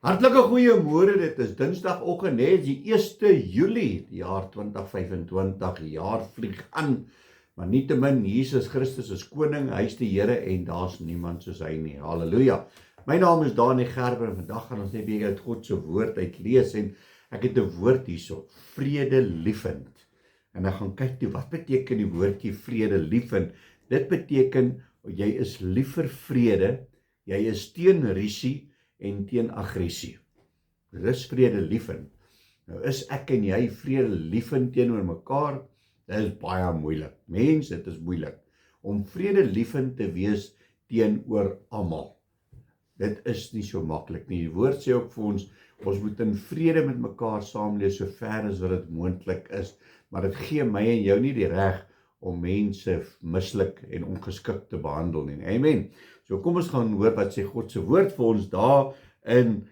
Hartlike goeiemôre, dit is Dinsdagoggend, net die 1 Julie, die jaar 2025, jaar vlieg aan, maar nietemin, Jesus Christus is koning, hy is die Here en daar's niemand soos hy nie, halleluja. My naam is Danie Gerber en vandag gaan ons net weer uit God se woord uitlees en ek het 'n woord hierso, vredelievend. En ek gaan kyk toe, wat beteken die woordjie vredelievend? Dit beteken, jy is lief vir vrede, jy is teen rusie, en teen aggressie. Dis vredelievend. Nou is ek en jy vredelievend teenoor mekaar, dit is baie moeilik. Mens, dit is moeilik om vredelievend te wees teenoor almal. Dit is nie so maklik nie. Die woord sê ook vir ons moet in vrede met mekaar saamleef so ver as wat dit moontlik is, maar dit gee my en jou nie die reg om mense mislik en ongeskik te behandel nie. Amen. So kom ons gaan hoor wat sê God se woord vir ons daar in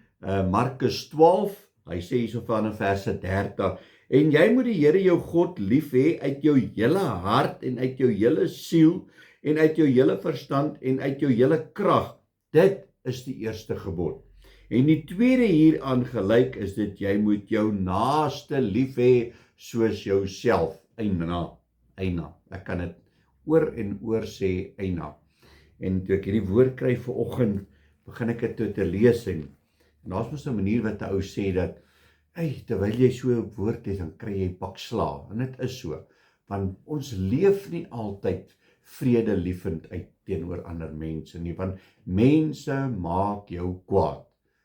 Markus 12. Hy sê hierso van in verse 30. En jy moet die Here jou God lief hê uit jou hele hart en uit jou hele siel en uit jou hele verstand en uit jou hele krag. Dit is die eerste gebod. En die tweede hieraan gelyk is dit jy moet jou naaste lief hê soos jouself. Eina. Ek kan dit oor en oor sê eina. En toe ek hierdie woord kry vanoggend, begin ek dit te lees en daar's mos 'n manier wat 'n ou sê dat, terwyl jy so 'n woord het, dan kry jy bakslae. En dit is so, want ons leef nie altyd vredelievend uit teenoor ander mense nie, want mense maak jou kwaad.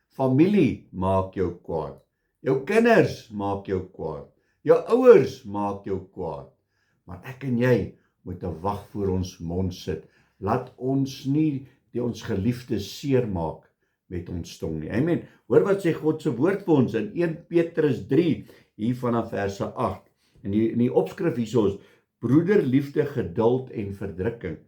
Familie maak jou kwaad. Jou kinders maak jou kwaad. Jou ouers maak jou kwaad. Maar ek en jy moet 'n wag voor ons mond sit. Laat ons nie ons geliefdes seermaak met ons tong nie. Amen. Hoor wat sê God se woord vir ons in 1 Petrus 3, hier vanaf verse 8. In die opskrif hierso is broederliefde, geduld en verdrukking.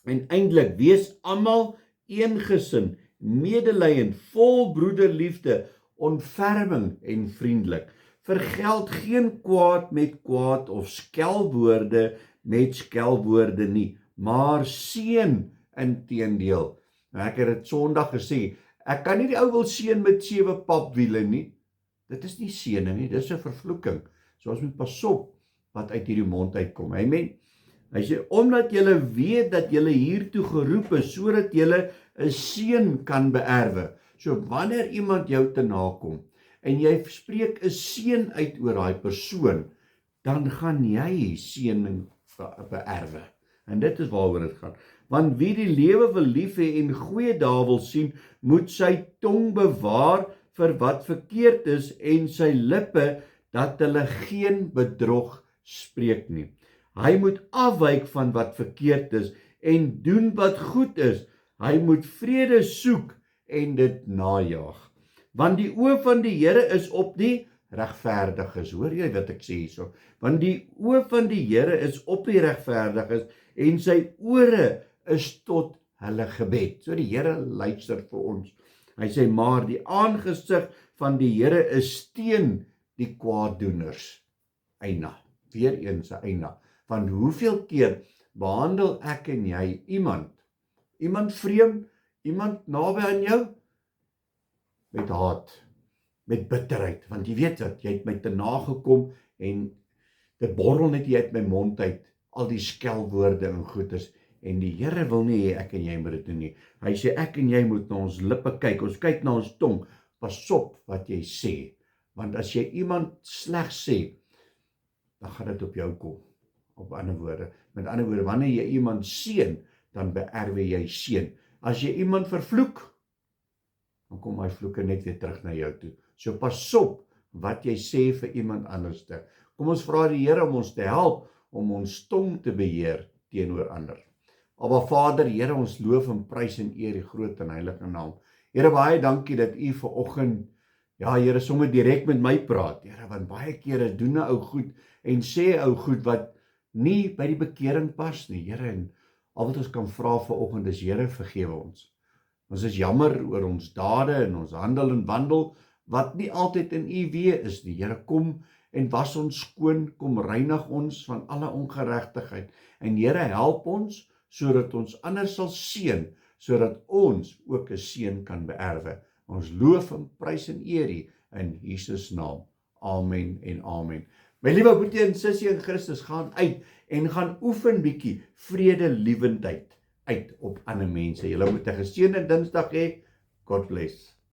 En eintlik, wees almal eengesind, medelyend, vol broederliefde, ontferming en vriendelik. Vergeld geen kwaad met kwaad of skelwoorde met skelwoorde nie, maar seën inteendeel. Nou ek het dit Sondag gesê, ek kan nie die ou wil seën met 7 papwiele nie. Dit is nie seëning nie, dis 'n vervloeking. So ons moet pas op wat uit hierdie mond uitkom. Amen. Hy sê, omdat julle weet dat julle hiertoe geroep is, sodat julle 'n seën kan beerwe. So wanneer iemand jou te nakom, en jy spreek 'n seën uit oor daai persoon, dan gaan jy seëning beerwe. En dit is waaroor dit gaan. Want wie die lewe wil lief hê en goeie dae wil sien, moet sy tong bewaar vir wat verkeerd is en sy lippe dat hulle geen bedrog spreek nie. Hy moet afwyk van wat verkeerd is en doen wat goed is. Hy moet vrede soek en dit najag. Want die oë van die Here is op die regverdiges. Hoor jy wat ek sê hierso? Want die oë van die Here is op die regverdiges en sy ore is tot hulle gebed. So die Here luister vir ons. Hy sê, maar die aangesig van die Here is teen die kwaaddoeners. Eina. Weereens 'n eina. Want hoeveel keer behandel ek en jy iemand vreemd, iemand naby aan jou, met haat, met bitterheid, want jy weet wat, jy het my te nagekom en dit borrel net uit my mond uit, al die skelwoorde en goeders, en die Here wil nie hê ek en jy moet dit doen nie. Hy sê ek en jy moet na ons lippe kyk, ons kyk na ons tong, pas op wat jy sê, want as jy iemand sleg sê, dan gaan dit op jou kom. Met ander woorde, wanneer jy iemand seën, dan beerwe jy seën. As jy iemand vervloek, dan kom hy vloeke net weer terug na jou toe. So pas op wat jy sê vir iemand anderste. Kom ons vra die Here om ons te help om ons tong te beheer teenoor ander. Aba Vader, Here, ons loof en prys en eer die groot en heilige naam. Here, baie dankie dat U vanoggend, Here, sommer direk met my praat, Here, want baie kere doen 'n ou goed en sê 'n ou goed wat nie by die bekering pas nie, Here, en al wat ons kan vra vanoggend is, Here, vergewe ons. Ons is jammer oor ons dade en ons handel en wandel, wat nie altyd in U weë is nie. Here, kom en was ons skoon, kom reinig ons van alle ongeregtigheid. En Here, help ons, sodat ons ander sal seën, sodat ons ook 'n seën kan beerwe. Ons loof en prys en eer U in Jesus naam. Amen en amen. My liewe boetie en sussie in Christus, gaan uit en gaan oefen bietjie vredelievendheid uit op ander mense. Julle moet 'n geseënde Dinsdag hê. God bless.